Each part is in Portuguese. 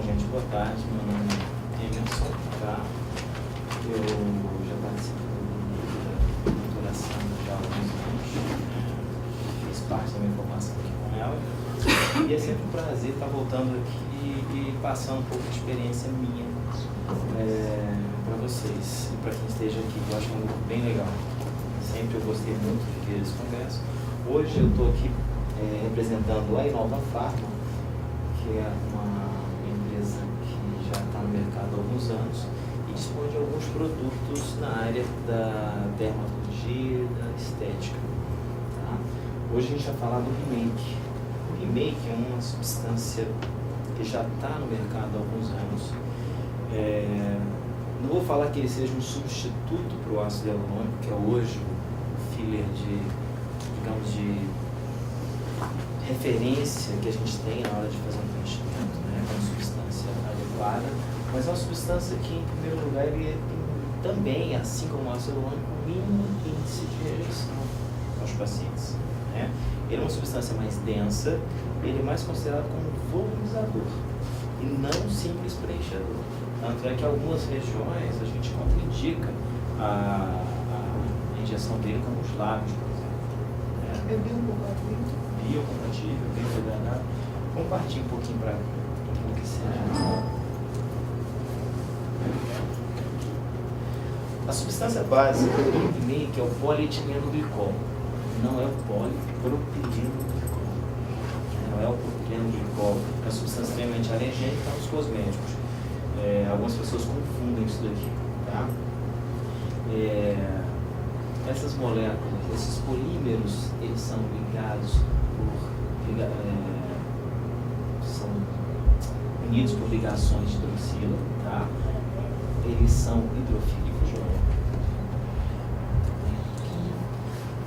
gente, boa tarde. Meu nome é Emerson, tá? Eu já participo da doutoração já há alguns anos, fiz parte da minha formação aqui com ela, e é sempre um prazer estar voltando aqui e passando um pouco de experiência minha para vocês e para quem esteja aqui, que eu acho um grupo bem legal. Sempre eu gostei muito de ver esse congresso. Hoje eu estou aqui representando a Inova Pharma, que é uma empresa que já está no mercado há alguns anos e dispõe de alguns produtos na área da dermatologia e da estética. Tá? Hoje a gente vai falar do Remake. O Remake é uma substância que já está no mercado há alguns anos. Não vou falar que ele seja um substituto para o ácido hialurônico, que é hoje o filler de referência que a gente tem na hora de fazer um preenchimento, né? É uma substância adequada, mas é uma substância que, em primeiro lugar, ele tem também, assim como o ácido hialurônico, um mínimo índice de rejeição aos pacientes, né? Ele é uma substância mais densa, ele é mais considerado como volumizador e não simples preenchedor. Tanto é que em algumas regiões a gente contraindica a injeção dele como os lábios, por exemplo. É biocompatível? Biocompatível, biodegradável. Vamos partir um pouquinho para o que seja. A substância básica do Remake é o polietileno glicol. Não é o polipropileno glicol. Não é o propileno glicol. É uma substância extremamente alergênica nos cosméticos. Algumas pessoas confundem isso daqui, tá? Essas moléculas, esses polímeros, eles são ligados são unidos por ligações de hidroxila, tá? Eles são hidrofílicos.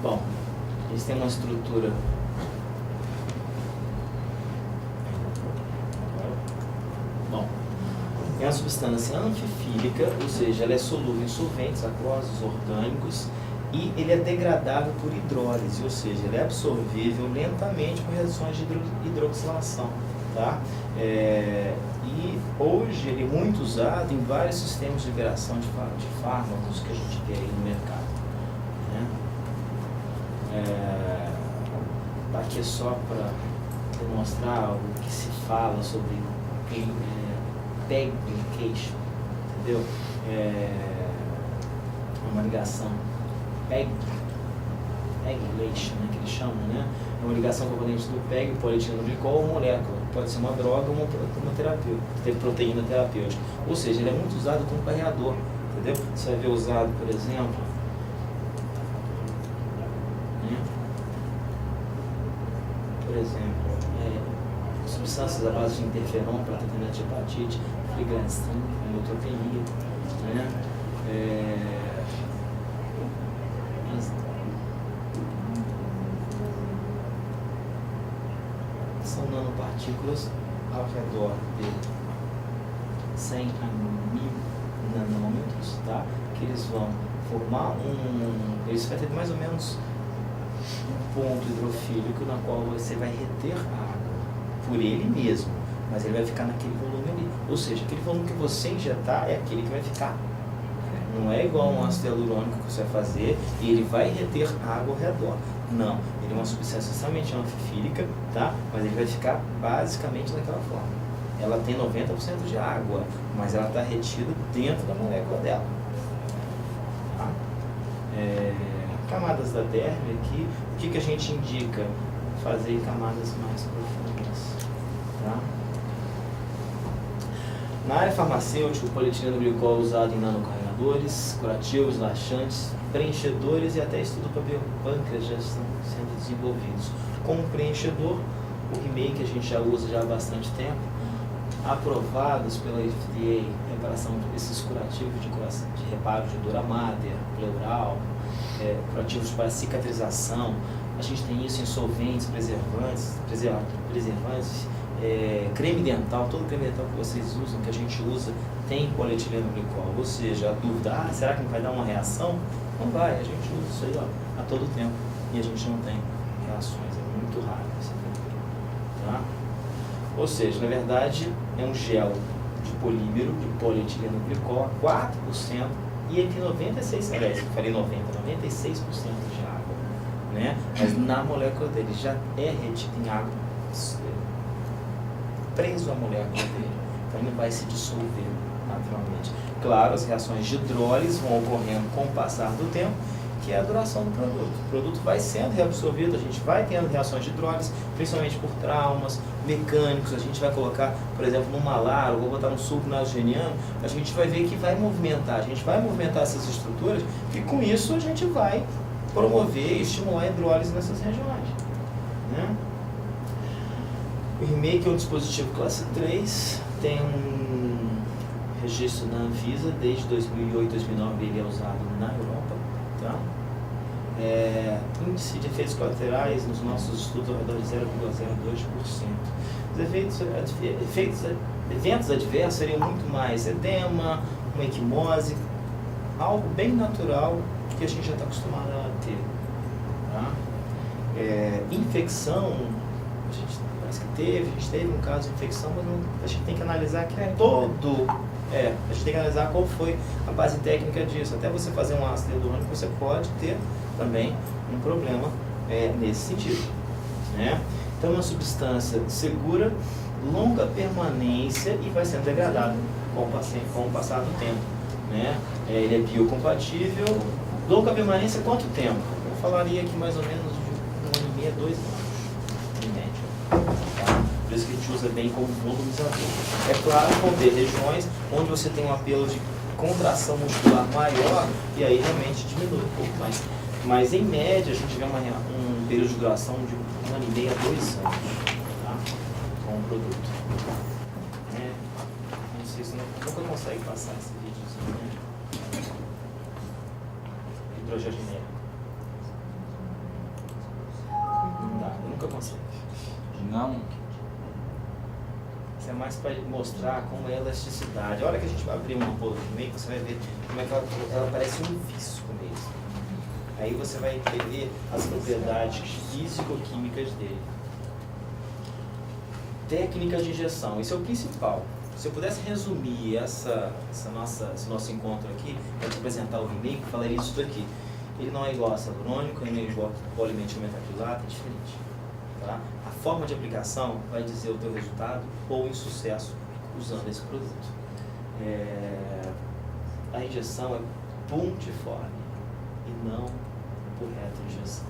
Bom, eles têm uma estrutura é uma substância anfifílica, ou seja, ela é solúvel em solventes, aquosos, orgânicos, e ele é degradável por hidrólise, ou seja, ele é absorvível lentamente por reações de hidroxilação, tá? E hoje ele é muito usado em vários sistemas de liberação de fármacos que a gente vê aí no mercado, né? Aqui é só para demonstrar o que se fala sobre PEG linkation, entendeu? Uma ligação PEG relation, né, que eles chamam, né? É uma ligação componente do PEG, o polietileno glicol, ou molécula. Pode ser uma droga ou uma terapêutica, proteína terapêutica. Ou seja, ele é muito usado como barreador, entendeu? Você vai ver usado, por exemplo, substâncias à base de interferon para tratamento de hepatite, fligastrin, neutropenia, né? São nanopartículas ao redor de 100 a 1000 nanômetros, tá? Que eles vão formar eles vai ter mais ou menos um ponto hidrofílico na qual você vai reter a água por ele mesmo, mas ele vai ficar naquele volume ali. Ou seja, aquele volume que você injetar é aquele que vai ficar. Não é igual um ácido hialurônico que você vai fazer e ele vai reter água ao redor. Não, ele é uma substância extremamente anfifílica, tá? Mas ele vai ficar basicamente daquela forma. Ela tem 90% de água, mas ela está retida dentro da molécula dela. Tá? Camadas da derme aqui, o que a gente indica? Fazer camadas mais profundas. Tá? Na área farmacêutica, o polietileno glicol é usado em nanocarregadores, curativos, laxantes, preenchedores e até estudo para biopâncreas já estão sendo desenvolvidos. Como preenchedor, o Remake a gente já usa já há bastante tempo, aprovados pela FDA, reparação desses curativos de reparo de dor mater, pleural, curativos para cicatrização. A gente tem isso em solventes, preservantes, creme dental, todo creme dental que vocês usam, que a gente usa, tem polietileno glicol. Ou seja, a dúvida, será que não vai dar uma reação? Não vai, a gente usa isso aí a todo tempo e a gente não tem reações, é muito raro esse efeito. Tá? Ou seja, na verdade, é um gel de polímero, de polietileno glicol, 4%, e ele tem 96%, aliás, eu falei 96% de água, né? Mas na molécula dele já é retido em água, preso à molécula dele, então ele vai se dissolver naturalmente. Claro, as reações de hidrólise vão ocorrendo com o passar do tempo, que é a duração do produto. O produto vai sendo reabsorvido, a gente vai tendo reações de hidrólise, principalmente por traumas mecânicos. A gente vai colocar, por exemplo, no malar, ou vou botar no suco nasogeniano, a gente vai ver que vai movimentar, a gente vai movimentar essas estruturas, e com isso a gente vai promover e estimular a hidrólise nessas regiões, né? O remake é um dispositivo classe 3, tem um registro na Anvisa, desde 2008, 2009 ele é usado na Europa, tá? Índice de efeitos colaterais nos nossos estudos ao redor de 0,02%. Os eventos adversos seriam muito mais edema, uma equimose, algo bem natural que a gente já está acostumado a ter, tá? Infecção, a gente parece que a gente teve um caso de infecção, mas não, a gente tem que analisar que a gente tem que analisar qual foi a base técnica disso. Até você fazer um ácido hialurônico, você pode ter também um problema nesse sentido, né? Então, é uma substância segura, longa permanência e vai sendo degradado com o passar do tempo, né? Ele é biocompatível. Longa permanência, quanto tempo? Eu falaria aqui mais ou menos de 1 ano e meio a 2 anos, em média. Tá? Por isso que a gente usa bem como volumizador. É claro, vão ter regiões onde você tem um apelo de contração muscular maior e aí realmente diminui um pouco mais. Mas em média a gente vê um período de duração de 1 ano e meio a 2 anos, tá? Com o produto. Não sei se nunca consegue passar esse videozinho, né? Hidrogeneira. Não dá, nunca consegue. Não. Isso é mais para mostrar como é a elasticidade. A hora que a gente vai abrir uma ampola de meio, você vai ver como é que ela parece um visco mesmo. Aí você vai entender as propriedades físico-químicas dele. Técnica de injeção, esse é o principal. Se eu pudesse resumir esse nosso encontro aqui, para te apresentar o remake, eu falaria isso daqui. Ele não é igual a ácido hialurônico, ele não é igual ao polimetilmetacrilato, é diferente. Tá? A forma de aplicação vai dizer o teu resultado ou insucesso usando esse produto. A injeção é pontiforme e não por retroinjeção.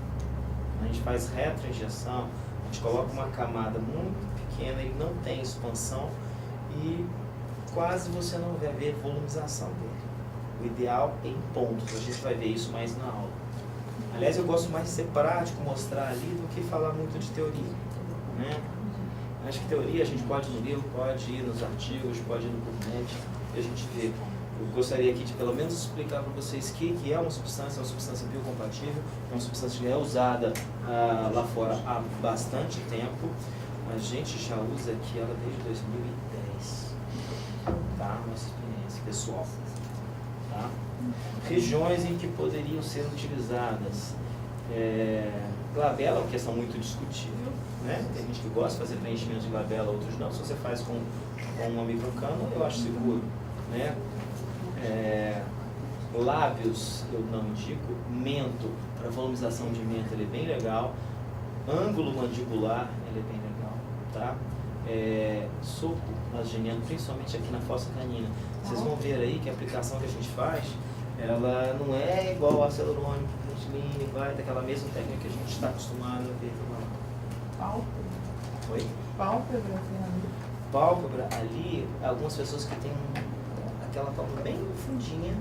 A gente faz retroinjeção, a gente coloca uma camada muito pequena, ele não tem expansão e quase você não vai ver volumização dele. O ideal é em pontos, a gente vai ver isso mais na aula. Aliás, eu gosto mais de ser prático, mostrar ali, do que falar muito de teoria, né? Acho que teoria a gente pode ir no livro, pode ir nos artigos, pode ir no PubMed, e a gente vê. Eu gostaria aqui de pelo menos explicar para vocês o que é uma substância biocompatível, é uma substância que é usada lá fora há bastante tempo, a gente já usa aqui ela desde 2010, tá? Nossa experiência pessoal, tá? Regiões em que poderiam ser utilizadas. Glabela é uma questão muito discutível, né? Tem gente que gosta de fazer preenchimento de glabela, outros não. Se você faz com uma microcano, eu acho seguro, né? Lábios, eu não indico. Mento, para volumização de mento, ele é bem legal. Ângulo mandibular, ele é bem legal, tá? Suco nasogeniano, principalmente aqui na fossa canina. Vocês vão ver aí que a aplicação que a gente faz, ela não é igual ao ácido hialurônico, vai daquela mesma técnica que a gente está acostumado a ver. Pálpebra. Oi? Pálpebra, Pálpebra, ali, algumas pessoas que têm aquela pálpebra bem fundinha,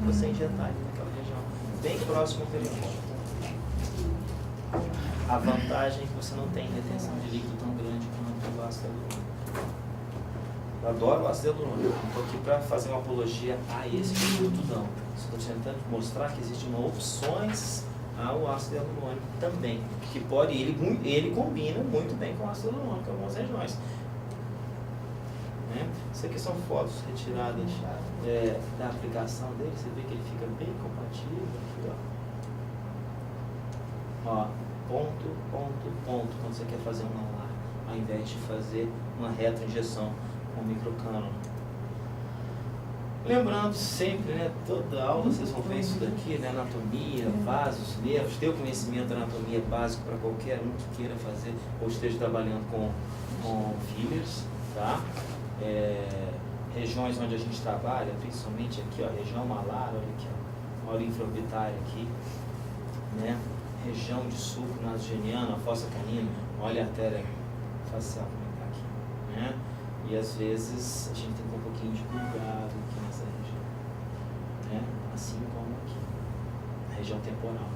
você injetar ali naquela região, bem próximo ao periódico. A vantagem é que você não tem retenção de líquido tão grande quanto o ácido hialurônico. Eu adoro o ácido hialurônico, estou aqui para fazer uma apologia a esse produto, não. Estou tentando mostrar que existem opções ao ácido hialurônico também, que pode, ele combina muito bem com o ácido hialurônico em algumas regiões. Né? Isso aqui são fotos retiradas da aplicação dele, você vê que ele fica bem compatível. Aqui, ó. Ponto, ponto, ponto, quando você quer fazer um malar. ao invés de fazer uma retroinjeção com microcânula. Lembrando sempre, né, toda aula vocês vão ver isso daqui, né, anatomia, vasos, nervos, ter o conhecimento da anatomia básico para qualquer um que queira fazer ou esteja trabalhando com fillers, tá? Regiões onde a gente trabalha, principalmente aqui, ó, região malar, olha aqui, ó, olha infraorbitária aqui, né? Região de sulco nasogeniano, a fossa canina, olha a artéria facial como está aqui, né? E às vezes a gente tem que ter um pouquinho de cuidado aqui nessa região, né? Assim como aqui, na região temporal.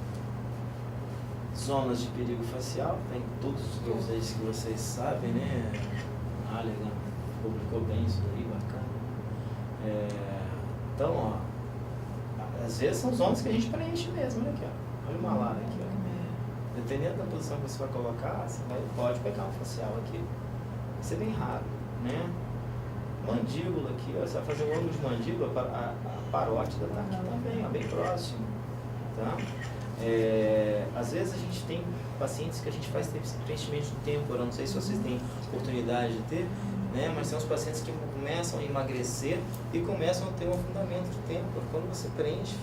Zonas de perigo facial, tem todos os conceitos que vocês sabem, né? Allegan publicou bem isso daí, bacana. Então, ó, às vezes são zonas que a gente preenche mesmo, olha aqui, ó. Olha o malar aqui, ó. Dependendo da posição que você vai colocar, você pode pegar um facial aqui. Vai ser bem raro, né? Mandíbula aqui, ó, você vai fazer um ângulo de mandíbula, a parótida está aqui também, ó, bem próximo, tá? Às vezes a gente tem pacientes que a gente faz preenchimento do têmpora, não sei se vocês têm oportunidade de ter, né? Mas são os pacientes que começam a emagrecer e começam a ter um afundamento de têmpora. Quando você preenche,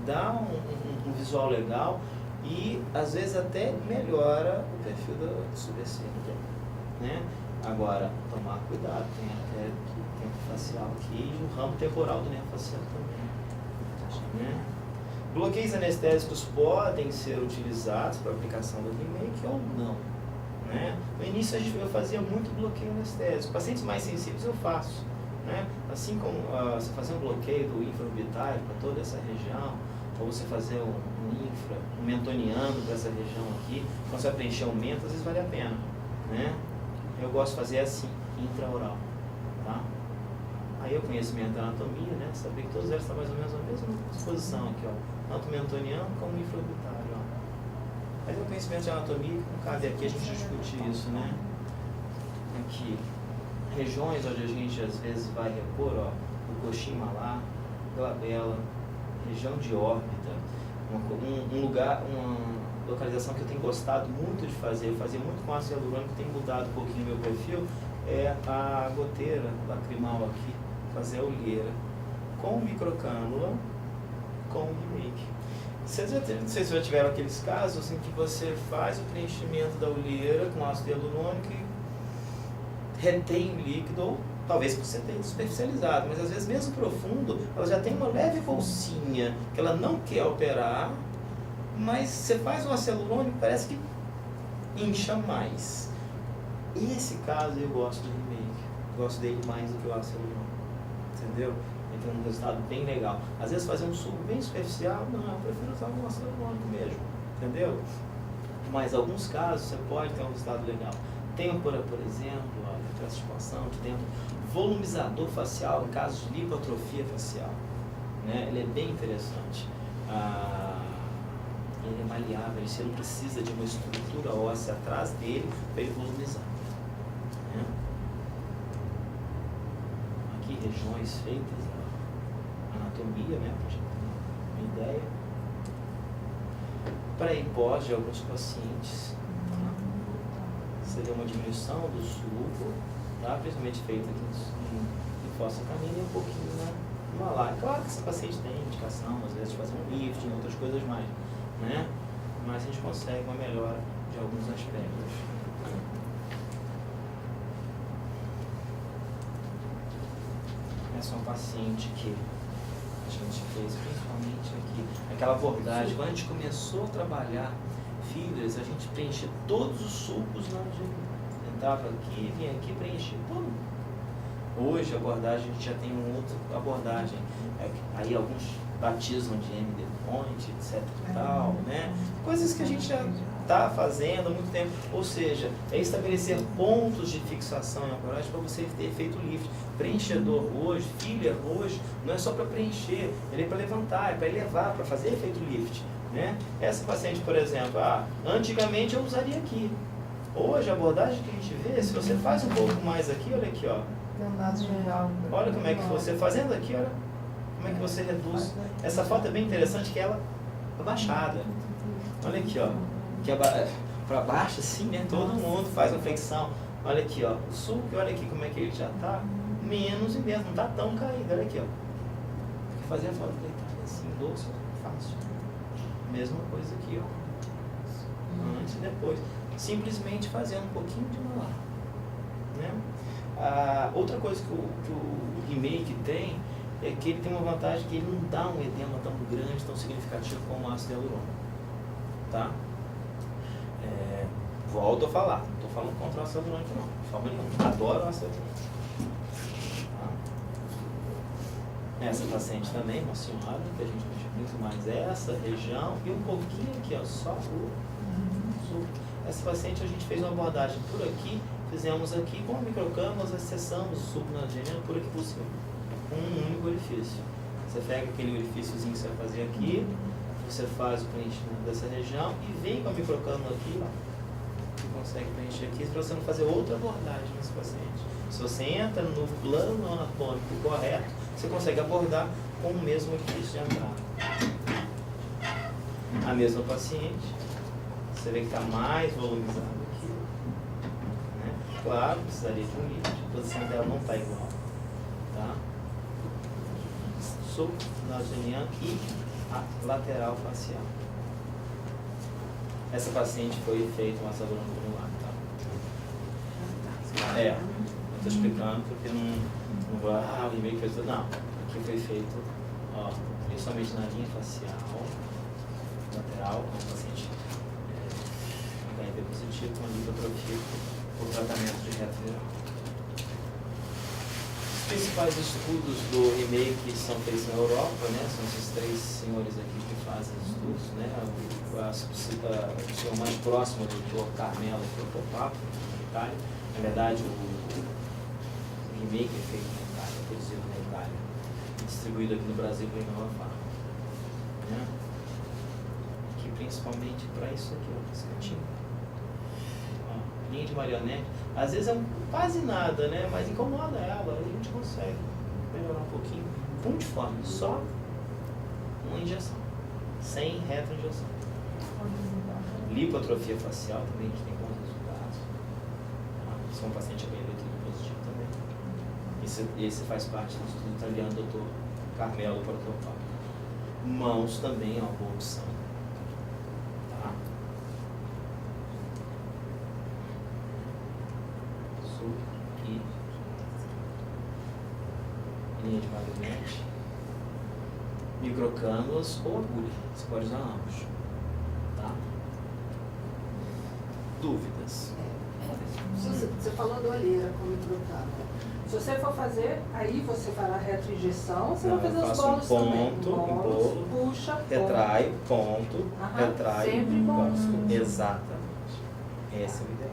dá um visual legal e às vezes até melhora o perfil do subescênico, né? Agora, tomar cuidado, tem até tempo facial aqui e o ramo temporal do nervo facial também, né? Bloqueios anestésicos podem ser utilizados para aplicação do remake ou não, né? No início eu fazia muito bloqueio anestésico, pacientes mais sensíveis eu faço, né? Assim como você fazer um bloqueio do infraorbitário para toda essa região, ou você fazer um mentoniano para essa região aqui, quando você vai preencher o mento, às vezes vale a pena, né? Eu gosto de fazer assim, intraoral, tá? Aí o conhecimento da anatomia, né? Saber que todos eles estão mais ou menos na mesma disposição aqui, ó. Tanto mentoniano como infraorbitário, ó. Mas o conhecimento de anatomia, não cabe aqui a gente discutir isso, né? Aqui, regiões onde a gente às vezes vai repor, ó, o coxim malar, glabela, região de órbita, um lugar, uma localização que eu tenho gostado muito de fazer, eu fazia muito com ácido hialurônico, tem mudado um pouquinho o meu perfil, é a goteira lacrimal aqui, fazer a olheira, com microcânula, com remake. Não sei se já tiveram aqueles casos em que você faz o preenchimento da olheira com ácido hialurônico e retém o líquido, ou talvez por você tenha superficializado, mas às vezes mesmo profundo, ela já tem uma leve bolsinha que ela não quer operar, mas você faz o ácido hialurônico, parece que incha mais. Esse caso eu gosto do remake, gosto dele mais do que o ácido hialurônico, entendeu? Ele tem um resultado bem legal. Às vezes fazer um suco bem superficial, não, eu prefiro usar um ácido hialurônico mesmo, entendeu? Mas em alguns casos você pode ter um resultado legal. Têmpora, por exemplo, olha, transformação de têmpora, volumizador facial em casos de lipoatrofia facial, né? Ele é bem interessante. Ele é maleável, você não precisa de uma estrutura óssea atrás dele para ele volumizar, né? Aqui regiões feitas, anatomia, né, para a gente ter uma ideia. Para hipós de alguns pacientes, tá? Seria uma diminuição do suco, tá? Principalmente feita aqui em fossa canina e um pouquinho no malar. Claro que esse paciente tem indicação, às vezes, de fazer um lifting, outras coisas mais, né? Mas a gente consegue uma melhora de alguns aspectos. Essa é um paciente que a gente fez principalmente aqui, aquela abordagem, quando a gente começou a trabalhar fillers, a gente preenchia todos os sulcos na entrava aqui, vinha aqui, preenchia tudo. Hoje a abordagem, a gente já tem uma outra abordagem, aí alguns batizam de MD Point, etc e tal, né? Coisas que a gente já está fazendo há muito tempo, ou seja, é estabelecer pontos de fixação em ancoragem para você ter feito lift. Preenchedor hoje, filler hoje, não é só para preencher, ele é para levantar, é para elevar, para fazer efeito lift, né? Essa paciente, por exemplo, antigamente eu usaria aqui. Hoje a abordagem que a gente vê, se você faz um pouco mais aqui, olha aqui, ó. Olha como é que você fazendo aqui, olha como é que você reduz. Essa foto é bem interessante, que ela é abaixada. Olha aqui, ó, que para baixo assim, né? Todo mundo faz uma flexão. Olha aqui, ó, o sulco, olha aqui como é que ele já tá, menos e menos, não tá tão caído, olha aqui, ó. Tem que fazer a foto deitada assim, doce, fácil. Mesma coisa aqui, ó. Antes e depois. Simplesmente fazendo um pouquinho de malar, né? Outra coisa que o remake tem é que ele tem uma vantagem que ele não dá um edema tão grande, tão significativo como o ácido hialurônico, tá? Volto a falar, não estou falando contra o ácido hialurônico não, de forma nenhuma, adoro o ácido hialurônico. Tá? Essa paciente também, uma senhora, que a gente mexe muito mais essa região e um pouquinho aqui, ó, só o sul. Essa paciente a gente fez uma abordagem por aqui, fizemos aqui com microcâmeras, acessamos o subnasogeniano por aqui por cima, com um único orifício. Você pega aquele orifíciozinho que você vai fazer aqui, você faz o preenchimento dessa região e vem com a microcânula aqui, ó, você consegue preencher aqui para você não fazer outra abordagem nesse paciente. Se você entra no plano anatômico correto, você consegue abordar com o mesmo orifício de entrada. A mesma paciente, você vê que está mais volumizado aqui, né? Claro, precisaria de um líquido, a posição dela não está igual, tá? Subnasogeniano e a lateral facial. Essa paciente foi feita uma ácido hialurônico no ar, tá? Eu estou explicando porque não vai, o remake fez tudo, não. Aqui foi feito, ó, principalmente na linha facial, lateral, o paciente HIV positivo com lipotrofia por tratamento de reto viral. Os principais estudos do remake são feitos na Europa, né? São esses três senhores aqui que fazem estudos, né? O senhor mais próximo do Dr. Carmelo Protopapo, na Itália. Na verdade, o remake é feito na Itália, produzido na Itália, distribuído aqui no Brasil pela Nova Farma, né? Que principalmente para isso aqui, ó, esse cantinho. Linha de marionete, às vezes é quase nada, né? Mas incomoda ela, a gente consegue melhorar um pouquinho. Pontiforme, só uma injeção, sem retroinjeção. Lipotrofia facial também, a gente tem bons resultados. Se é um paciente bem positivo também. Esse faz parte do estudo italiano do Dr. Carmelo Protopapo. Mãos também é uma boa opção. Tá? E linha de magnete, microcânulas ou agulha, você pode usar ambos, tá? Dúvidas? Você falou da olheira com microcâmara. Se você for fazer, aí você fará retroinjeção, você vai fazer os bolos também. Bolo, puxa, retrai, ponto, retrai, sempre bolos. Exatamente. Esse é o ideal.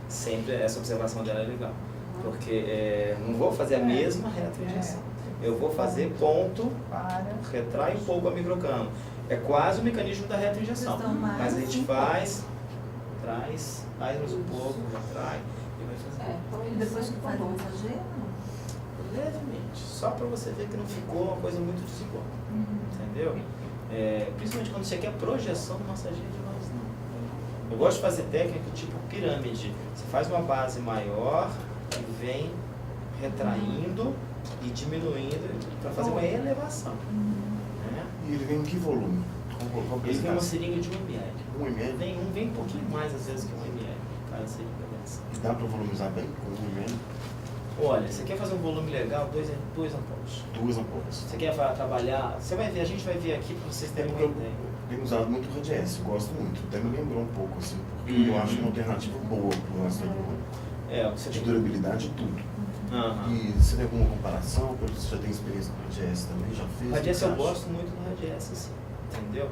Sempre essa observação dela é legal, porque não vou fazer a mesma retroinjeção. Eu vou fazer ponto, retrai um pouco a microcâmara. É quase o mecanismo da retroinjeção, mas a gente faz, traz, faz mais um pouco, retrai e vai fazer. Então ele Depois que faz, vamos fazer? Levemente, só para você ver que não ficou uma coisa muito desigual, entendeu? Principalmente quando você quer projeção do massageiro de nós, não. Eu gosto de fazer técnica tipo pirâmide. Você faz uma base maior e vem retraindo e diminuindo para fazer uma elevação. Né? E ele vem em que volume? Ele vem uma seringa de 1 ml. 1 ml? Vem um pouquinho mais às vezes que 1 ml, cada seringa dessa. E dá para volumizar bem com 1 ml? Olha, você quer fazer um volume legal, 2 ampolas. 2 ampolas. Você quer trabalhar, você vai ver, a gente vai ver aqui para vocês terem uma ideia. Tenho usado muito o RDS, eu gosto muito. Até me lembrou um pouco, assim, porque eu acho uma alternativa boa para o ácido hialurônico. Você de tem... durabilidade e tudo. E você tem alguma comparação? Você já tem experiência com o RDS também? Já fez? O RDS eu gosto muito do RDS, assim, entendeu?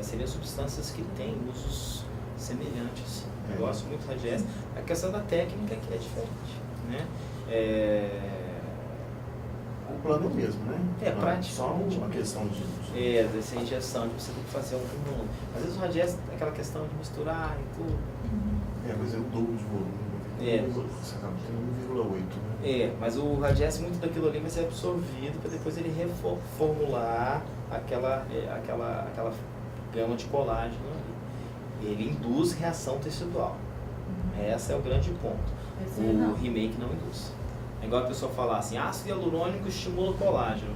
Seriam substâncias que têm usos semelhantes. Eu gosto muito do RDS. A questão da técnica que é diferente, né? O plano é o mesmo, né? Praticamente. Só uma questão de... dessa injeção, de você ter que fazer um volume. Às vezes o RDS é aquela questão de misturar e tudo. Mas é o dobro de volume. Você acaba tendo 1,8, né? Mas o RDS, muito daquilo ali vai ser absorvido para depois ele reformular aquela gama de colágeno ali. Ele induz reação tecidual. Esse é o grande ponto. O remake não induz. É igual a pessoa falar assim, ácido hialurônico estimula o colágeno.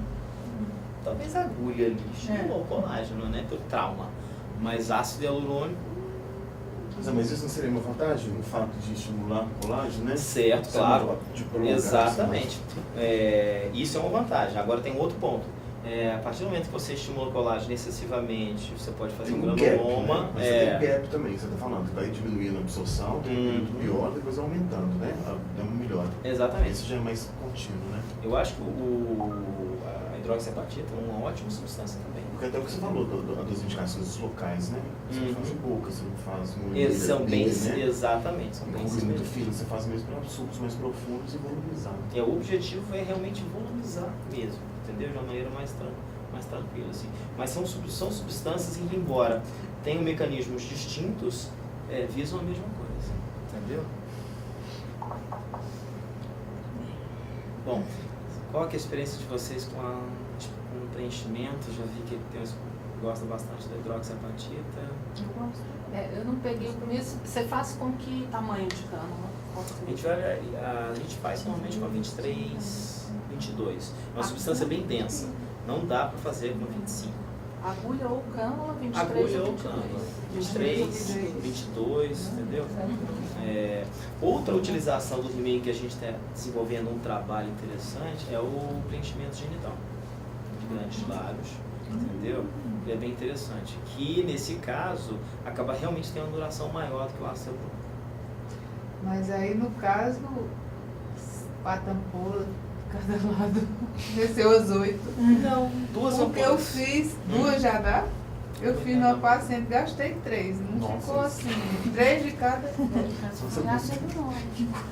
Talvez a agulha ali estimulou o colágeno, né? Pelo trauma. Mas ácido hialurônico... Mas isso não seria uma vantagem, o fato de estimular o colágeno, né? Certo, claro. De prolongar, exatamente. Isso é uma vantagem. Agora tem um outro ponto. A partir do momento que você estimula o colágeno excessivamente, você pode fazer um granuloma. Mas tem gap também, você está falando, que vai diminuindo a absorção, tem um período pior, depois aumentando, né? Dá uma melhora. Exatamente. Isso já é mais contínuo, né? Eu acho que a hidroxiapatita é uma ótima substância também. Porque até o que você falou das indicações locais, né? Você faz pouca, você não faz muito. São bem, né? Exatamente. São bem muito fino, você faz mesmo para sucos mais profundos e volumizar. O objetivo é realmente volumizar mesmo, entendeu? De uma maneira mais tranquila, assim. Mas são substâncias que, embora tenham mecanismos distintos, visam a mesma coisa, entendeu? Bom, qual que é a experiência de vocês com o preenchimento? Já vi que gosta bastante da hidroxiapatita. Eu gosto. Eu não peguei o começo. Você faz com que tamanho de cânula? A gente faz normalmente com a 23, 22. É uma substância bem densa. Não dá para fazer com 25. Agulha ou cânula, 23 Agulha ou ou 22. cânula. 23, 22, entendeu? Outra utilização do remake que a gente está desenvolvendo um trabalho interessante é o preenchimento genital de grandes lábios, entendeu? Ele é bem interessante. Que nesse caso acaba realmente tendo uma duração maior do que o ácido hialurônico. Mas aí no caso, 4 ampolas de cada lado, desceu as 8. Não. Duas Porque eu ampolas. fiz, 2 já dá? Eu fiz numa paciente, gastei 3. Não Nossa, ficou assim. 3 de cada.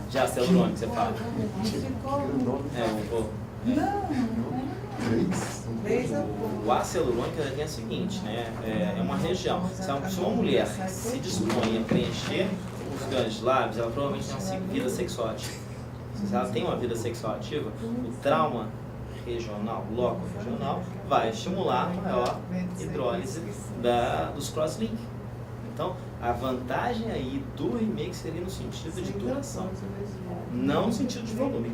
Já ácido hialurônico, você fala. Não ficou. Não. 3 ampolas. O ácido hialurônico tem o seguinte, né? É uma região. Se uma mulher se dispõe a preencher os grandes lábios, ela provavelmente tem uma vida sexual ativa. Se ela tem uma vida sexual ativa, o trauma regional, loco regional, vai estimular a maior hidrólise dos crosslink. Então, a vantagem aí do remake seria no sentido de duração, não no sentido de volume,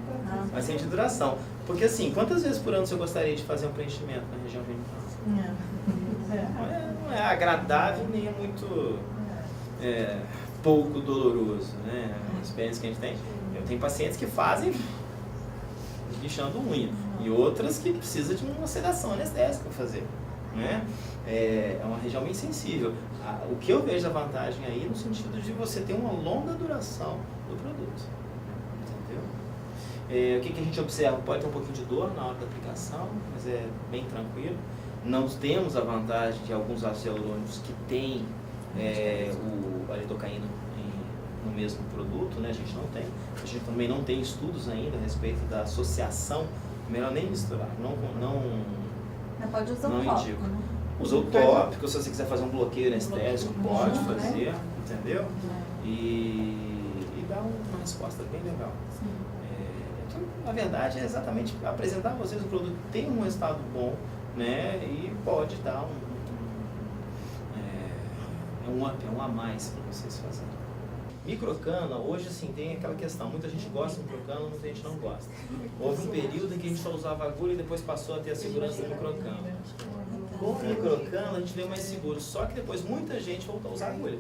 mas sim de duração. Porque assim, quantas vezes por ano você gostaria de fazer um preenchimento na região genital? Não é agradável nem é muito pouco doloroso, né? A experiência que a gente tem. Eu tenho pacientes que fazem lixando unha e outras que precisam de uma sedação anestésica para fazer, né? É uma região bem sensível. O que eu vejo da vantagem aí no sentido de você ter uma longa duração do produto, entendeu? O que a gente observa? Pode ter um pouquinho de dor na hora da aplicação, mas é bem tranquilo. Não temos a vantagem de alguns ácidos hialurônicos que têm a lidocaína no mesmo produto, né? A gente não tem. A gente também não tem estudos ainda a respeito da associação. Melhor nem misturar. Não pode usar não o tópico, indico. né? Usa o tópico, se você quiser fazer um bloqueio anestésico, pode fazer, entendeu? E dá uma resposta bem legal. Então, na verdade, é exatamente apresentar a vocês um produto que tem um resultado bom, né? E pode dar um a mais para vocês fazerem. Microcânula, hoje assim, tem aquela questão, muita gente gosta de microcânula, muita gente não gosta. Houve um período em que a gente só usava agulha e depois passou a ter a segurança da microcânula. Com a microcânula a gente veio mais seguro, só que depois muita gente voltou a usar agulha.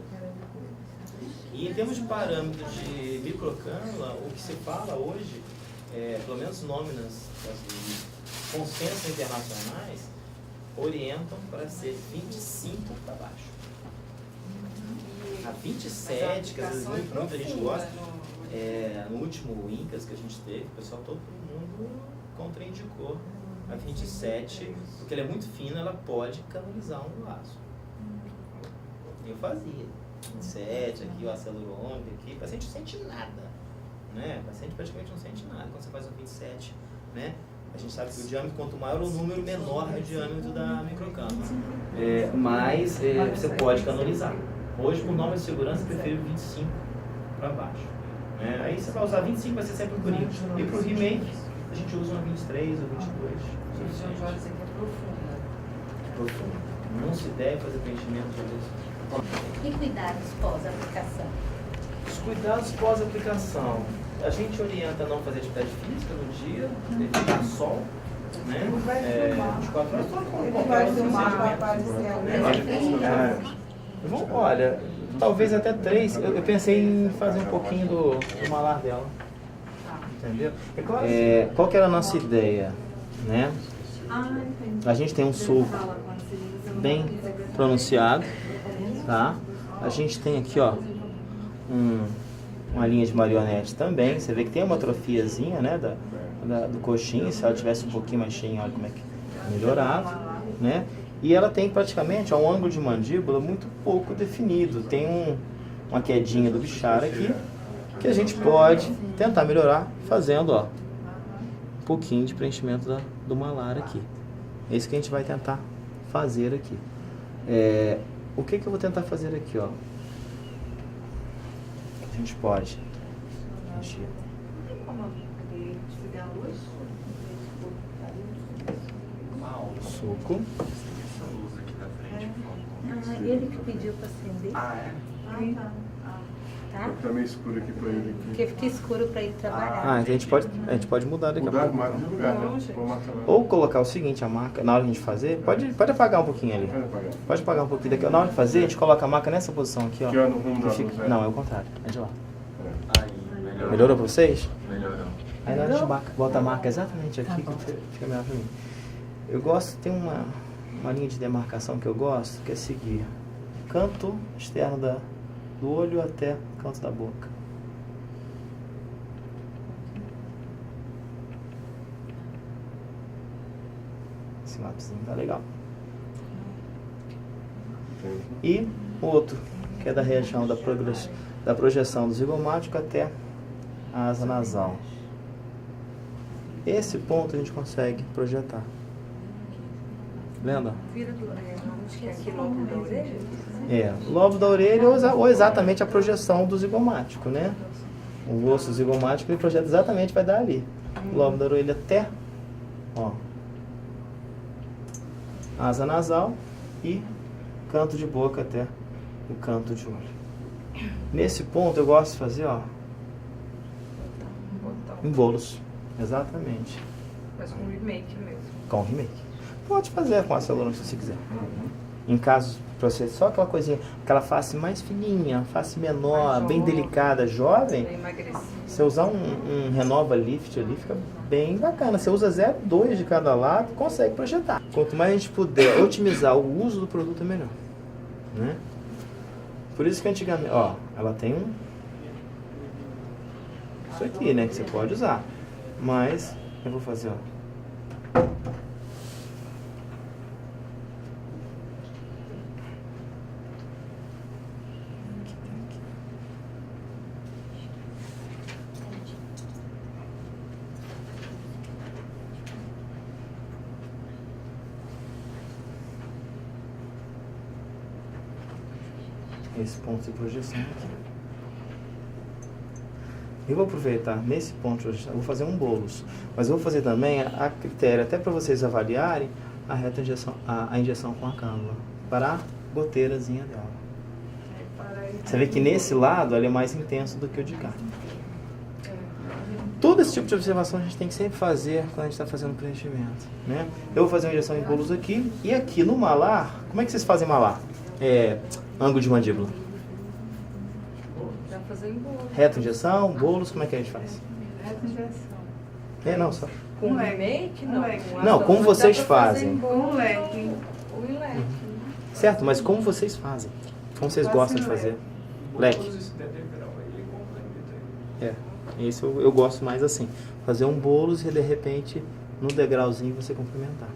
E em termos de parâmetros de microcânula, o que se fala hoje, pelo menos nóminas, consensos internacionais, orientam para ser 25 para baixo. A 27, que às vezes muita gente gosta, no último INCAS que a gente teve, o pessoal, todo mundo contraindicou a 27, porque ela é muito fina, ela pode canalizar um vaso. Eu fazia 27, aqui o ácido hialurônico, aqui, o paciente não sente nada, né? O paciente praticamente não sente nada quando você faz um 27, né? A gente sabe que o diâmetro, quanto maior o número, menor é o diâmetro da microcânula. Mas você pode canalizar. Hoje, por norma de segurança, eu prefiro 25 para baixo. Aí você vai usar 25, vai ser sempre um purinho. E para o remake, a gente usa uma 23 ou 22. Então, pode dizer que é profunda. Profunda. Não se deve fazer preenchimento de vez. E cuidados pós-aplicação? Os cuidados pós-aplicação. A gente orienta a não fazer atividade física no dia, evitar sol, né? Ele vai filmar. 24 horas. Ele vai filmar, vai aparecer ali. Olha, talvez até 3. Eu pensei em fazer um pouquinho do malar dela. Entendeu? Qual que era a nossa ideia, né? A gente tem um sulco bem pronunciado, tá? A gente tem aqui, ó, uma linha de marionete também. Você vê que tem uma atrofiazinha, né, do coxinho. Se ela tivesse um pouquinho mais cheia, olha como é que melhorava, né? E ela tem praticamente um ângulo de mandíbula muito pouco definido. Tem uma quedinha do bichar aqui, que a gente pode tentar melhorar fazendo, ó, um pouquinho de preenchimento do malar aqui. É isso que a gente vai tentar fazer aqui. O que eu vou tentar fazer aqui, ó? A gente pode mexer. Suco. Ele que pediu para acender. Tá? Tá meio escuro aqui pra ele. Porque fica escuro para ele trabalhar. Então a gente pode mudar daqui a Mudar pouco. de lugar, né? Não, gente. Vou marcar lá. Ou colocar o seguinte, a marca, na hora de a gente fazer, pode apagar um pouquinho ali. Pode apagar. Pode apagar um pouquinho daqui. Na hora de fazer, a gente coloca a marca nessa posição aqui, ó. Aqui, ó, no rumo da Que luz, né? Não, é o contrário. É de lá. Aí, melhorou. Melhorou pra vocês? Melhorou. Aí na hora de bota a marca exatamente aqui, que fica melhor pra mim. Eu gosto, tem uma linha de demarcação que eu gosto, que é seguir canto externo do olho até o canto da boca. Esse lápisinho tá legal. E o outro, que é da região da projeção do zigomático até a asa nasal. Esse ponto a gente consegue projetar. Vendo? Vira do onde que é aqui, lobo da orelha? Lobo da orelha ou exatamente a projeção do zigomático, né? O osso zigomático ele projeta exatamente, vai dar ali. Lobo da orelha até, ó, asa nasal e canto de boca até o canto de olho. Nesse ponto eu gosto de fazer, ó, em bolos. Exatamente. Mas com remake mesmo. Com remake. Pode fazer com a celulose se você quiser. Em caso, pra você, só aquela coisinha, aquela face mais fininha, face menor, bem delicada, jovem, você usar um Renova Lift ali, fica bem bacana. Você usa 0,2 de cada lado, consegue projetar. Quanto mais a gente puder otimizar o uso do produto, é melhor. Né? Por isso que antigamente, ó, ela tem isso aqui, né, que você pode usar. Mas eu vou fazer, ó. Esse ponto de projeção aqui. Eu vou aproveitar nesse ponto de projeção, eu vou fazer um bolos, mas eu vou fazer também a critério, até para vocês avaliarem a reta injeção, a injeção com a cânula, para a goteirazinha dela. Você vê que nesse lado ele é mais intenso do que o de cá. Todo esse tipo de observação a gente tem que sempre fazer quando a gente está fazendo preenchimento, né? Eu vou fazer uma injeção em bolos aqui, e aqui no malar, como é que vocês fazem malar? Ângulo de mandíbula. Dá pra fazer em bolo. Reto injeção, bolos, como é que a gente faz? Essa injeção. Não, só. Com remake? Não. leque. Não, como vocês fazem. Com um leque. O leque. Certo, mas como vocês fazem? Como vocês gostam de fazer? Leque. Isso eu gosto mais assim. Fazer um bolos e de repente no degrauzinho você complementar.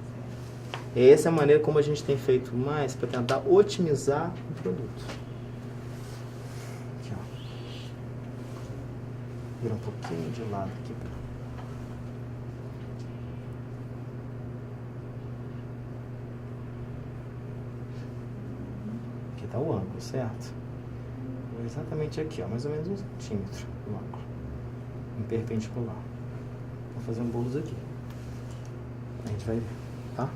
Essa é a maneira como a gente tem feito mais para tentar otimizar o produto. Aqui, ó. Vira um pouquinho de lado aqui. Aqui está o ângulo, certo? Exatamente aqui, ó, mais ou menos 1 centímetro do ângulo. Em perpendicular. Vou fazer um bolos aqui. A gente vai ver, tá?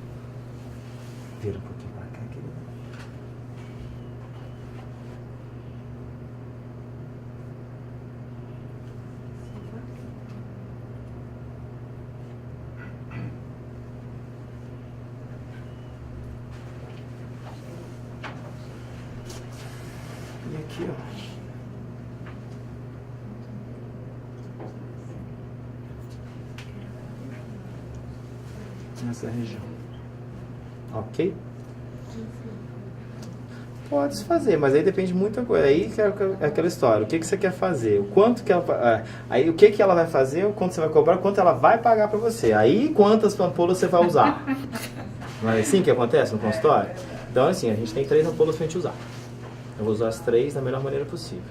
Vira um pouquinho pra cá, querido. aqui, ó. Nessa região. Ok? Pode se fazer, mas aí depende de muita coisa. Aí que é aquela história. O que você quer fazer? O quanto que ela... Aí o que ela vai fazer, o quanto você vai cobrar, o quanto ela vai pagar pra você. Aí quantas ampolas você vai usar. Não é assim que acontece no consultório? Então assim, a gente tem 3 ampolas pra gente usar. Eu vou usar as 3 da melhor maneira possível.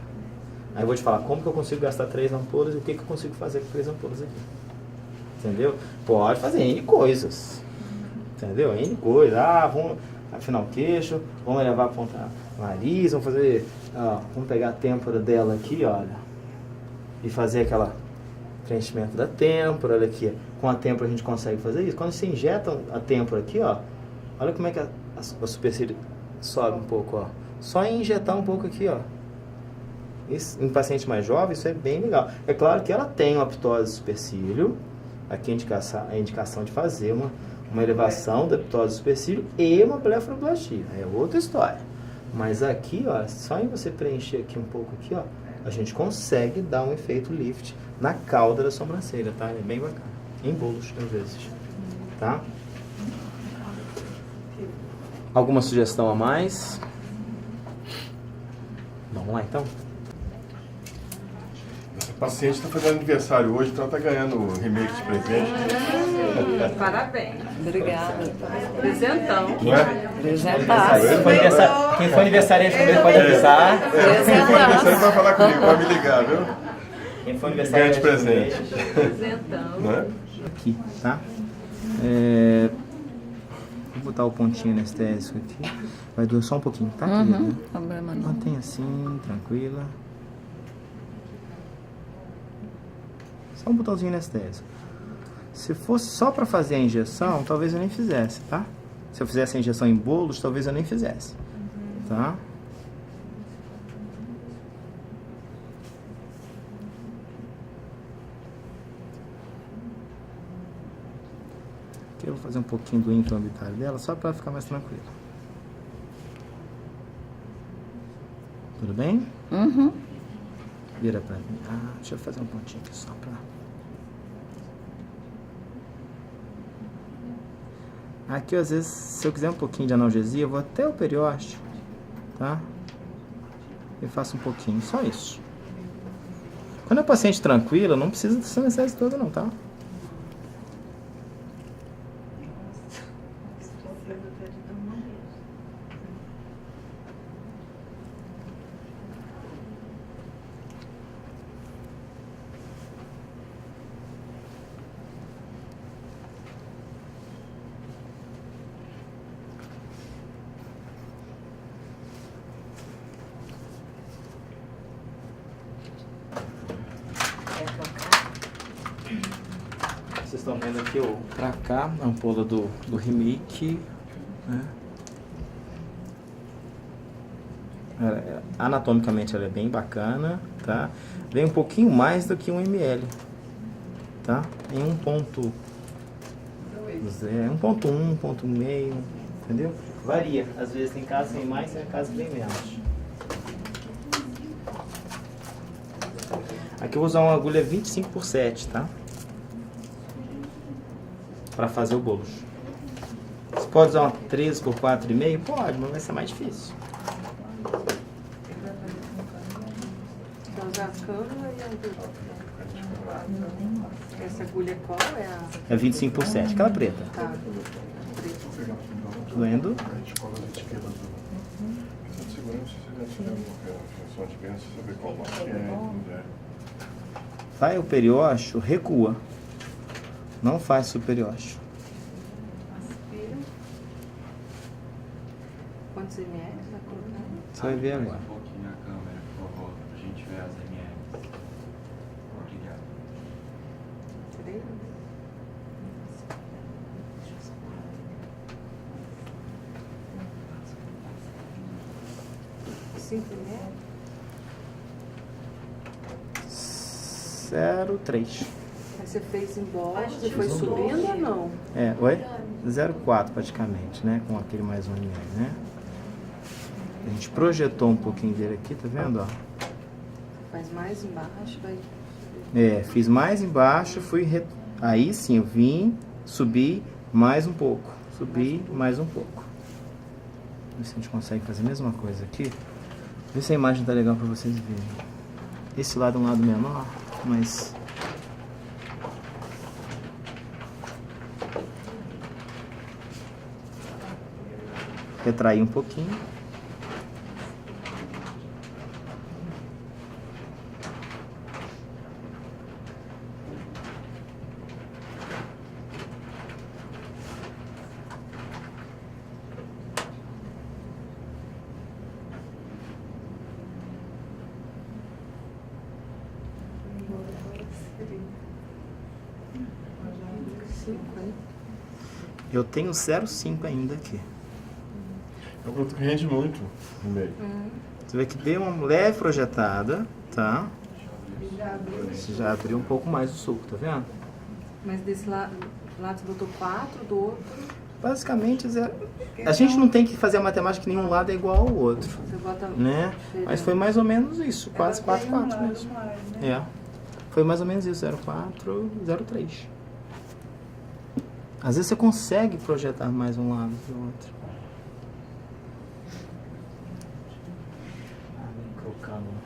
Aí eu vou te falar como que eu consigo gastar 3 ampolas e o que eu consigo fazer com 3 ampolas aqui. Entendeu? Pode fazer N coisas. Entendeu? N coisas. Vamos afinar o queixo, vamos levar a ponta nariz, vamos fazer... vamos pegar a têmpora dela aqui, olha. E fazer aquela preenchimento da têmpora, olha aqui. Com a têmpora a gente consegue fazer isso. Quando você injeta a têmpora aqui, ó, olha como é que a supercílio sobe um pouco, ó. Só injetar um pouco aqui, ó. Isso, em paciente mais jovem, isso é bem legal. É claro que ela tem uma ptose supercílio. Aqui a indicação de fazer uma elevação da ptose supercílio e uma blefaroplastia. É outra história. Mas aqui, ó, só em você preencher aqui um pouco aqui, ó, a gente consegue dar um efeito lift na cauda da sobrancelha, tá? É bem bacana. Em bolos, às vezes. Tá? Alguma sugestão a mais? Vamos lá, então. Essa paciente está fazendo aniversário hoje, então ela está ganhando o remake de presente. Parabéns. Obrigada. Presentão. Não é? Presentaço. Quem for aniversariante comigo pode avisar. Quem for aniversário vai falar comigo, vai me ligar, viu? Quem for Ganha aniversariante de presente. Presentão. Não é? Aqui, tá? Vou botar o pontinho anestésico aqui. Vai doer só um pouquinho, tá, querida? Problema não. Mantém assim, tranquila. Só um botãozinho anestésico. Se fosse só pra fazer a injeção, talvez eu nem fizesse, tá? Se eu fizesse a injeção em bolos, talvez eu nem fizesse, tá? Aqui eu vou fazer um pouquinho do intra-orbitário dela, só pra ficar mais tranquilo. Tudo bem? Uhum. Vira pra mim. Deixa eu fazer um pontinho aqui só pra... Aqui, às vezes, se eu quiser um pouquinho de analgesia, eu vou até o periósteo, tá? E faço um pouquinho, só isso. Quando é paciente tranquila, não precisa dessa anestesia toda não, tá? Vocês estão vendo aqui, ó, pra cá, a ampola do remake, né? Anatomicamente ela é bem bacana, tá? Vem um pouquinho mais do que 1 ml, tá? Em 1.1, 1.5, entendeu? Varia, às vezes tem casos que tem mais, tem casos que tem menos. Aqui eu vou usar uma agulha 25x7, tá? Para fazer o bolo. Você pode usar uma 13x4,5? Pode, mas vai ser mais difícil. Então, usar a câmera e a agulha. Essa agulha qual é a... É 25x7, aquela preta. Tá. Doendo? Vai o periósteo, recua. Não faz o periósteo. Aspira. Quantos ml vai colocar? Você vai ver agora. Mais um pouquinho na câmera, por favor, pra gente ver as ml. Obrigado. 3. 5 ml? 0,3. Aí você fez em bola, você foi subindo ou não? Oi? 0,4 praticamente, né? Com aquele mais 1 ml, né? A gente projetou um pouquinho dele aqui, tá vendo, ó? Faz mais embaixo, vai... Fiz mais embaixo, aí sim, eu vim, subi mais um pouco. Subi mais um pouco. Ver se a gente consegue fazer a mesma coisa aqui. Ver se a imagem tá legal pra vocês verem. Esse lado é um lado menor, mas... retrair um pouquinho. Eu tenho 0,5 ainda aqui. É um produto que rende muito no meio. Você vê que deu uma leve projetada, tá? Você já abriu um pouco mais o suco, tá vendo? Mas desse lado você botou 4, do outro Basicamente, a gente não tem que fazer a matemática que nenhum lado é igual ao outro, você bota... né? Mas foi mais ou menos isso, quase 4, 4 mesmo. Foi mais ou menos isso, 0,4, 0,3. Às vezes você consegue projetar mais um lado que o outro. Colocando.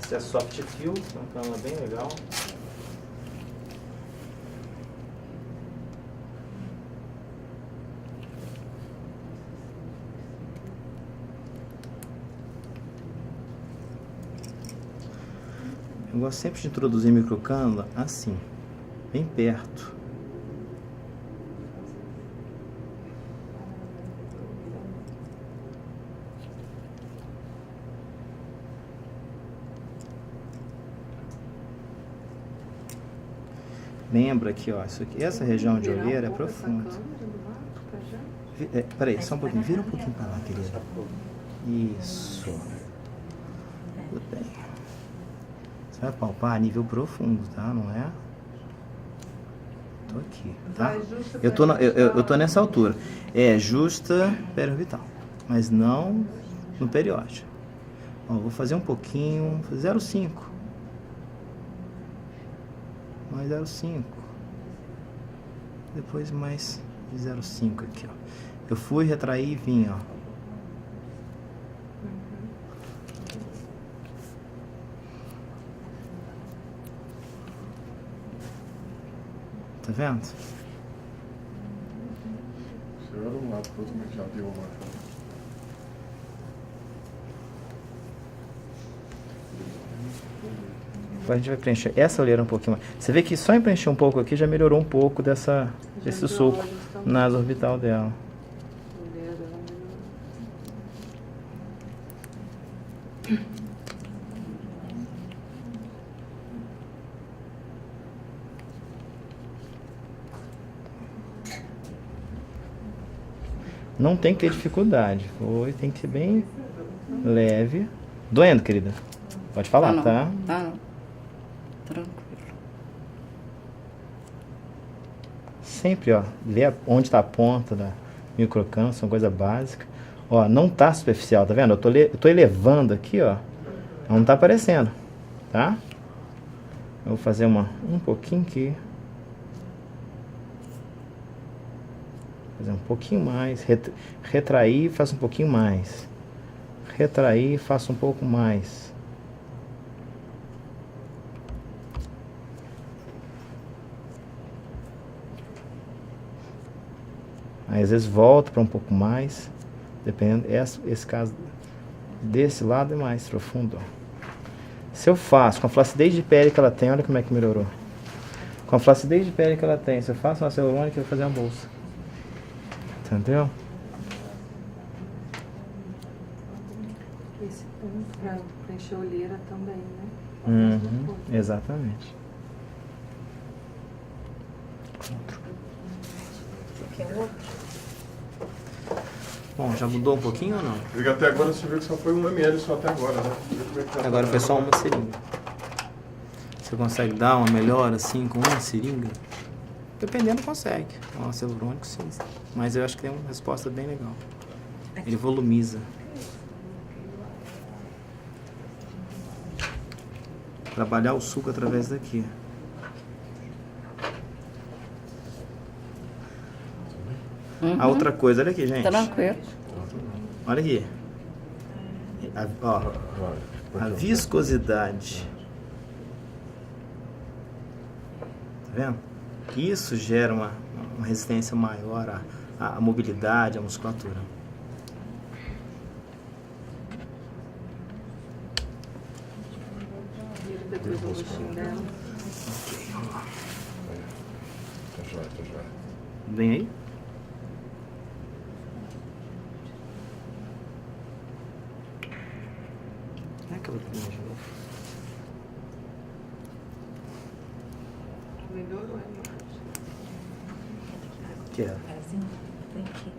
Esse é soft fill, uma câmera bem legal. Eu gosto sempre de introduzir microcânula assim, bem perto. Lembra aqui, ó, isso aqui, essa região de olheira é profunda. Peraí, só um pouquinho, vira um pouquinho para lá, querida. Isso. Tudo bem. Você vai palpar a nível profundo, tá? Não é? Tô aqui, tá? Eu tô nessa altura. É justa periorbital, mas não no periósteo. Ó, vou fazer um pouquinho, 0,5. Mais 0,5. Depois mais 0,5 aqui, ó. Eu fui, retraí e vim, ó. Tá vendo? Você olha um lado pro outro, como é que já deu uma. Agora a gente vai preencher essa olheira um pouquinho mais. Você vê que só em preencher um pouco aqui já melhorou um pouco desse suco nas orbital dela. Não tem que ter dificuldade. Tem que ser bem leve. Doendo, querida? Pode falar, não. tá? Não. Tranquilo. Sempre, ó, ver onde está a ponta da microcânula, são coisa básica. Ó, não tá superficial, tá vendo? Eu tô elevando aqui, ó. Não tá aparecendo, tá? Eu vou fazer um pouquinho aqui. Fazer um pouquinho mais. Retrair, faço um pouquinho mais. Retrair, faço um pouco mais. Aí, às vezes volto para um pouco mais, dependendo. Esse caso desse lado é mais profundo. Se eu faço com a flacidez de pele que ela tem, olha como é que melhorou. Com a flacidez de pele que ela tem, se eu faço uma celulônica, eu vou fazer uma bolsa. Entendeu? Esse ponto para preencher a olheira também, né? Exatamente. Bom, já mudou um pouquinho ou não? Porque até agora você viu que só foi 1 ml só até agora, né? Como é que tá? Agora foi só uma seringa. Você consegue dar uma melhora assim com uma seringa? Dependendo, consegue. O ácido hialurônico, sim. Mas eu acho que tem uma resposta bem legal. Ele volumiza. Trabalhar o suco através daqui. A outra coisa, olha aqui, gente. Tranquilo. Olha aqui. Ó, a viscosidade. Tá vendo? Isso gera uma resistência maior à mobilidade, à musculatura. Depois o rostinho dela. Ok, vamos lá. Tá joia, tá joia. Vem aí. É aquela que de novo. Melhorou, hein? Quero. Vem aqui.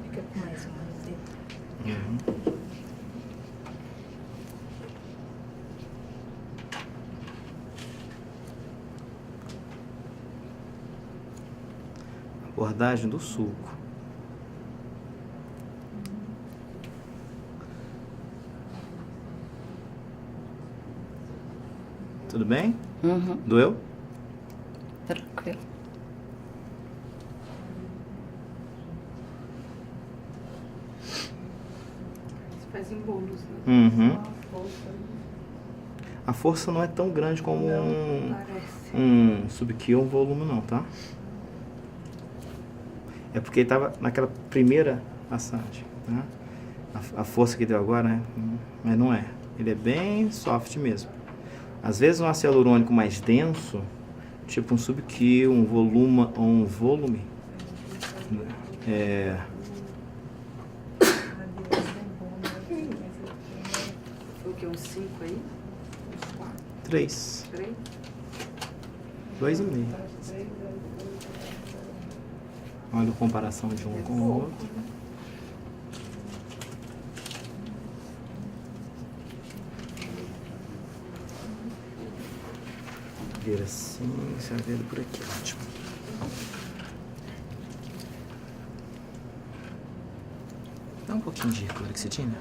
Fica com mais uma. Uhum. Abordagem do suco. Tudo bem? Uhum. Doeu? Tranquilo. Você faz em bolos, né? Uhum. A força não é tão grande como Parece. um subkill ou um volume não, tá? É porque ele tava naquela primeira massagem, tá? A força que deu agora, né? Mas não é. Ele é bem soft mesmo. Às vezes um ácido hialurônico mais denso, tipo um subkill, um volume, Foi o que? Uns 5 aí? Uns 4? 3, 3? 2,5. Olha a comparação de um com o outro. Vira assim, você vai ver por aqui, ótimo. Dá um pouquinho de clorexidina.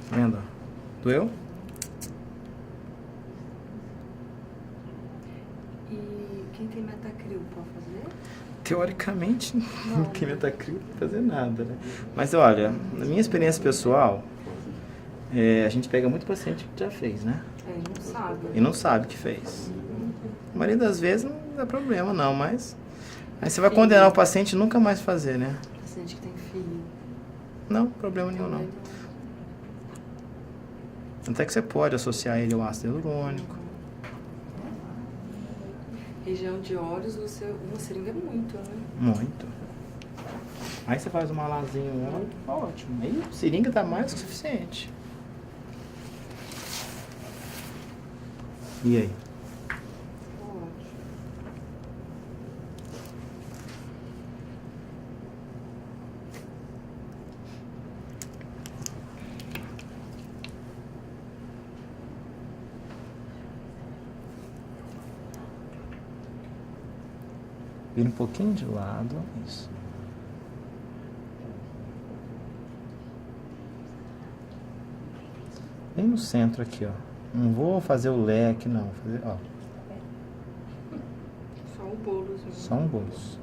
Tá vendo? Doeu? E quem tem metacril pode fazer? Teoricamente, não tem metacril pra fazer nada, né? Mas olha, na minha experiência pessoal, a gente pega muito paciente que já fez, né? É, não sabe. E não sabe que fez. A maioria das vezes não dá problema não, mas... Aí você vai condenar o paciente nunca mais fazer, né? Paciente que tem filho. Não, problema nenhum não. Até que você pode associar ele ao ácido hialurônico. Região de olhos, uma seringa é muito, né? Muito. Aí você faz uma lasinha, ótimo. Aí seringa tá mais que suficiente. E aí? Ótimo. Vira um pouquinho de lado, isso. Bem no centro aqui, ó. Não vou fazer o leque, não. Vou fazer, ó. Só o bolozinho. Só um bolso.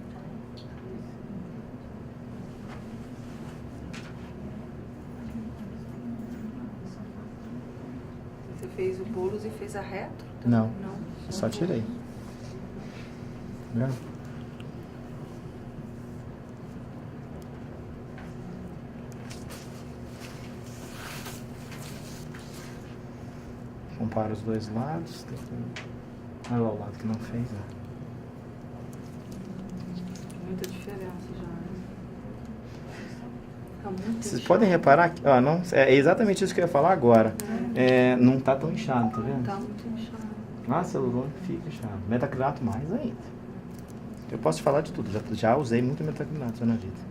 Você fez o bolos e fez a retro? Não, Não. só tirei. Tá vendo? Compara os dois lados. Olha lá o lado que não fez, ó. muita diferença já, né? Fica muito Vocês inchado. podem reparar que, ó, não, é exatamente isso que eu ia falar agora. Não tá tão inchado, tá vendo? Tá muito inchado. Ah, celulose fica inchado. Metacrilato mais ainda. Eu posso te falar de tudo. Já usei muito metacrilato na vida.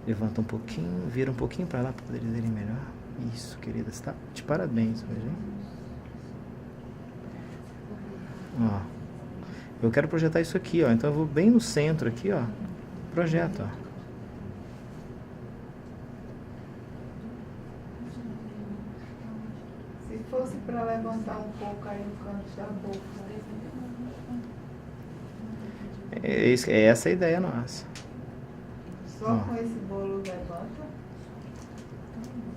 Levanta um pouquinho, vira um pouquinho pra lá pra poder verem melhor. Isso, querida, você tá de parabéns hoje, hein? Ó. Eu quero projetar isso aqui, ó. Então eu vou bem no centro aqui, ó. Projeto, ó. Se fosse para levantar um pouco aí no canto da boca. É essa a ideia nossa. Só com esse bolo levanta?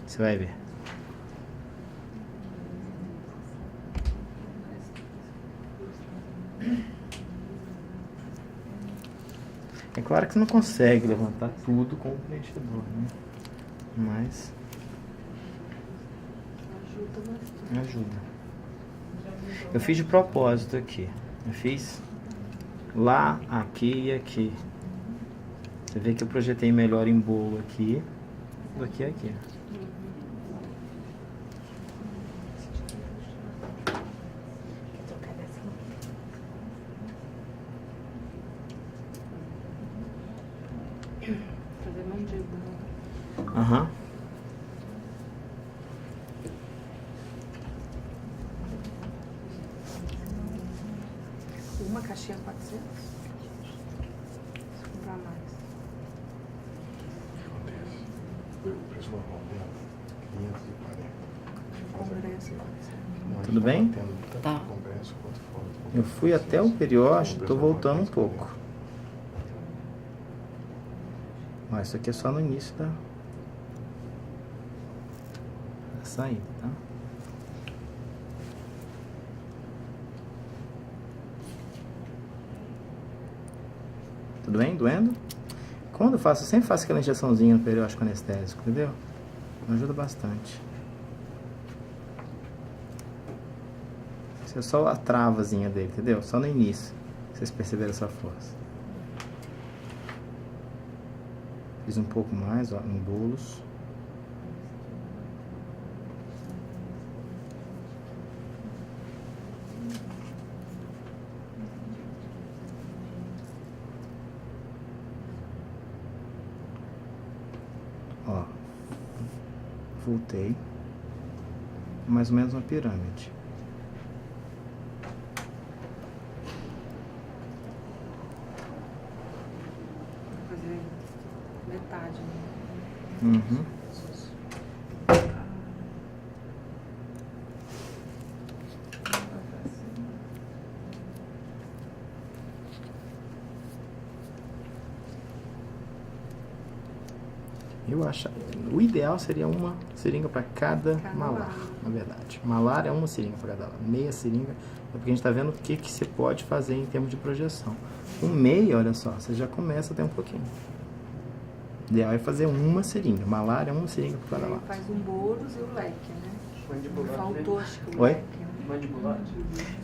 Você vai ver. É claro que você não consegue levantar tudo com o preenchedor, né? Mas Ajuda bastante. ajuda. Eu fiz de propósito aqui. Eu fiz lá, aqui e aqui. Você vê que eu projetei melhor em bolo aqui do que aqui. Fazer mandíbula. Aham. Uma caixinha 400. Se comprar mais. O preço normal dela, 540. Congresso. Tudo bem? Tá. Congresso, quanto for. Eu fui até o periósteo, tô voltando um pouco. Mas isso aqui é só no início da saída, tá? Tudo bem? Doendo? Quando eu faço, eu sempre faço aquela injeçãozinha no perióstico anestésico, entendeu? Ajuda bastante. Isso é só a travazinha dele, entendeu? Só no início. Vocês perceberam essa força. Fiz um pouco mais, ó, em bolos. Ó, voltei. Mais ou menos uma pirâmide. Vou fazer metade, né? Uhum. Eu acho, o ideal seria uma seringa para cada malar, lado. na verdade. Malar é uma seringa para cada lado. Meia seringa é porque a gente está vendo o que você pode fazer em termos de projeção. Com meia, olha só, você já começa a ter um pouquinho. O ideal é fazer uma seringa. Malar é uma seringa para cada Aí lado. faz um bolos e o leque, né? Mandibular. Faltou, acho que o Oi? leque. Né? Mandibular.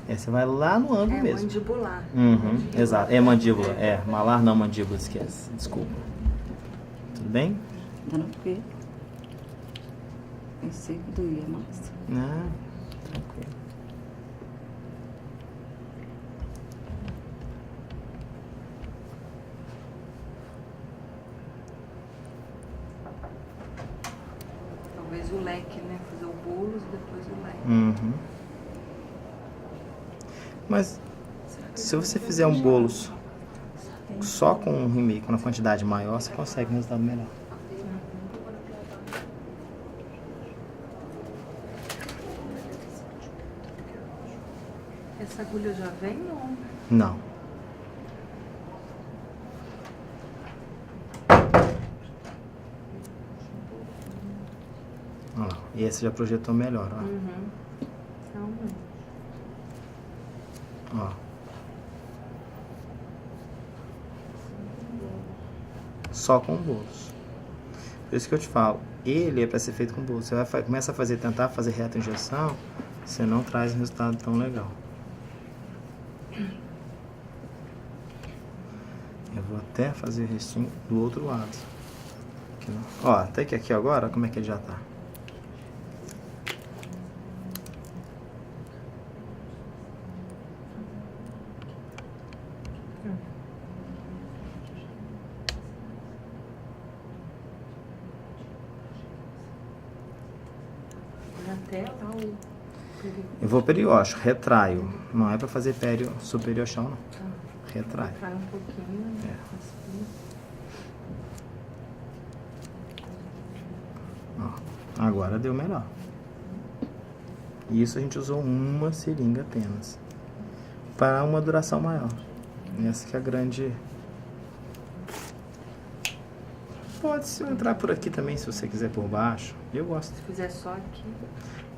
Você vai lá no ângulo É mesmo. mandibular. Uhum, exato. É mandíbula. É, malar não mandíbula, esquece. Desculpa. Tudo bem? Tranquilo. Pensei que doía mais. Ah, tranquilo. Talvez o leque, né? Fazer o bolos e depois o leque. Uhum. Mas se você fizer um bolo só com um rímel, com uma quantidade maior, você consegue um resultado melhor. Essa agulha já vem ou? Não. Olha lá, e esse já projetou melhor, ó. Uhum. Então, Ó. Só com bolos. Por isso que eu te falo, ele é para ser feito com bolos. Você vai começa a fazer, tentar fazer reta injeção, você não traz um resultado tão legal. vou até fazer o restinho do outro lado. Aqui, ó, até que aqui agora, como é que ele já tá? Até lá o Eu vou perióstico, retraio. Não é pra fazer pério superior ao chão, não. Retraio. Vai um pouquinho. É. Assim. Ó, agora deu melhor. Isso a gente usou uma seringa apenas. Para uma duração maior. Essa que é a grande... Pode se entrar por aqui também, se você quiser por baixo. Eu gosto. Se fizer só aqui.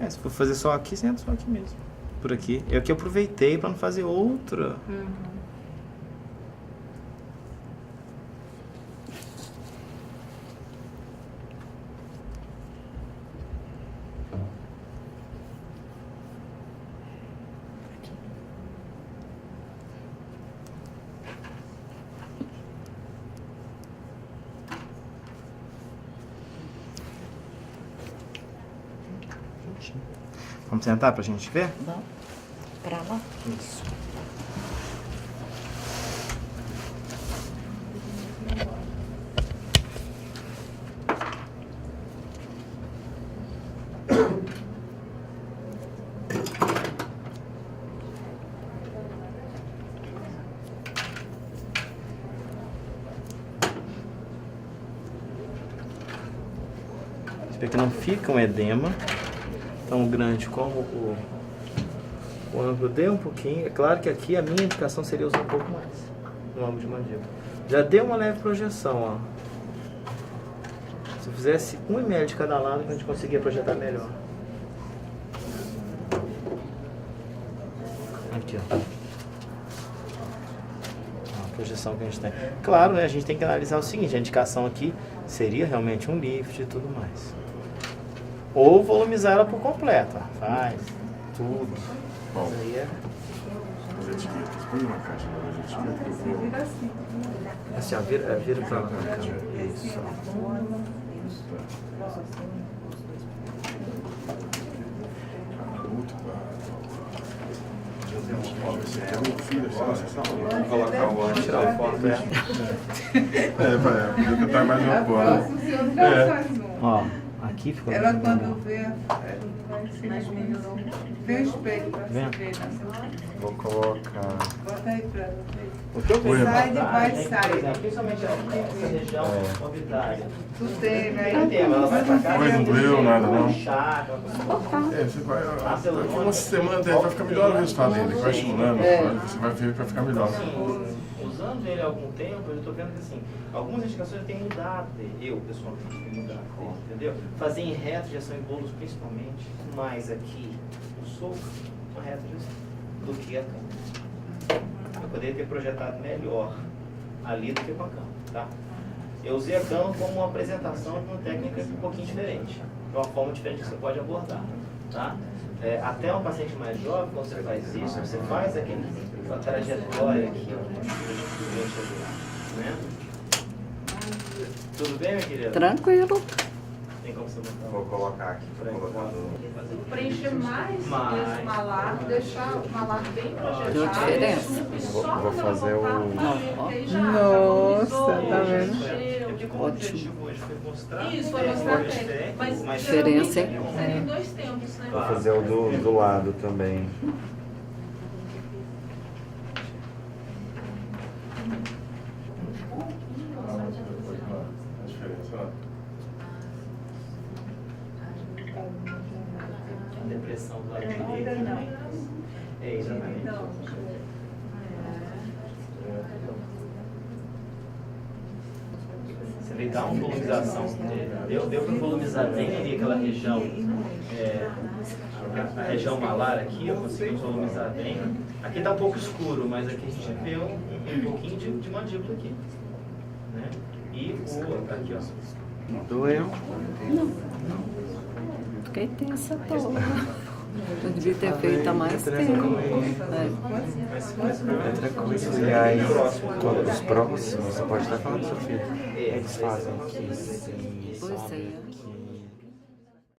Se for fazer só aqui, você entra só aqui mesmo. Por aqui. Eu que aproveitei para não fazer outra. Vamos sentar pra gente ver? Não. Pra lá. Isso. Espero que não fica um edema tão grande como o ângulo deu um pouquinho. É claro que aqui a minha indicação seria usar um pouco mais no ângulo de mandíbula. Já deu uma leve projeção, ó. Se eu fizesse 1 ml de cada lado, a gente conseguia projetar melhor. Aqui, ó. A projeção que a gente tem. Claro, né, a gente tem que analisar o seguinte, a indicação aqui seria realmente um lift e tudo mais. Ou volumizar ela por completo. Faz tudo. Bom, Isso aí é... as etiquetas. Põe uma caixa das etiquetas que eu vou... Assim, ó, vira pra lá. Isso. Muito claro. Esse aqui é meu filho, Vou colocar o Vou tirar a foto, podia tentar mais uma coisa. Funciona faz um. Ó, aqui ficou... Ela quando vê, mais melhorou. Vê o espelho pra você Vendo? ver na semana. Vou colocar. Bota aí pra ver. O que eu Oi, Sai de Ah, baixo, tem que, sai. por exemplo, principalmente essa região orbitária. Tu tem, né? Tem tema, ela vai pra cá... Mas não doeu nada, não? Chaca, Você vai... Daqui uma semana vai ficar melhor o resultado dele. Vai estimulando, você vai ver que vai ficar melhor. assim, usando ele há algum tempo, eu estou vendo que assim, algumas indicações têm mudado dele. Eu, pessoalmente, tenho mudado dele, entendeu? Fazer em retrojeção em bolos, principalmente, mais aqui no soco, uma retrojeção, do que a cama. Eu poderia ter projetado melhor ali do que com a cama, tá? Eu usei a cama como uma apresentação de uma técnica um pouquinho diferente, de uma forma diferente que você pode abordar, tá? Até um paciente mais jovem, quando você faz isso, você faz aquela trajetória aqui, né? Tudo bem, minha querida? Tranquilo. Tem como você botar? Vou colocar aqui, tô colocando. Preencher mais esse Mais. malar, deixar o malar bem projetado. Deu diferença. Vou fazer o... Nossa, tá vendo? É porque como o objetivo hoje foi mostrar Isso, foi mostrar técnicas técnica. diferentes, Mas mas Diferença, hein? geralmente seria em 2 tempos, né? Vou fazer o do lado também. A diferença, ó. a depressão do lado direito também. É, exatamente. Você vê que dá uma volumização. Deu para volumizar bem ali aquela região, a região malar aqui, eu consigo volumizar bem. Aqui está um pouco escuro, mas aqui a gente vê um pouquinho de mandíbula aqui. Né? E o aqui, ó. Doeu? Fiquei tensa toda. Eu devia ter feito há mais tempo. É tranquilo. E aí, os próximos, você pode até falar pro seu filho. Eles fazem aqui, assim, Pois sabe? é. Aqui.